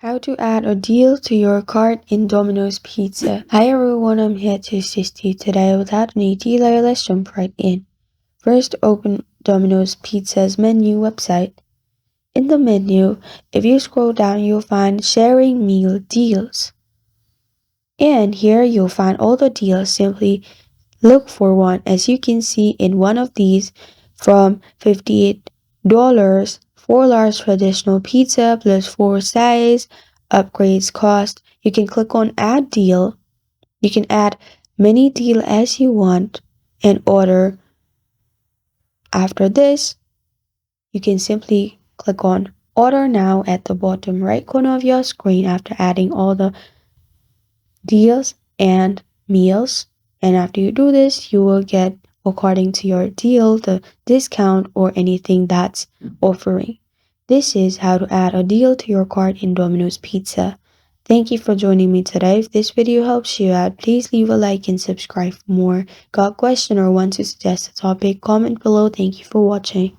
How to add a deal to your cart in Domino's Pizza. Hi everyone, I'm here to assist you today. Without any delay, let's jump right in. First, open Domino's Pizza's menu website. In the menu, if you scroll down, you'll find Sharing Meal Deals. And here you'll find all the deals. Simply look for one. As you can see in one of these, from $58, 4 large traditional pizza plus 4 size, upgrades cost. You can click on add deal. You can add many deal as you want and order. After this, you can simply click on order now at the bottom right corner of your screen after adding all the deals and meals. And after you do this, you will get, according to your deal, the discount or anything that's offering. This is how to add a deal to your cart in Domino's Pizza. Thank you for joining me today. If this video helps you out, please leave a like and subscribe for more. Got a question or want to suggest a topic? Comment below. Thank you for watching.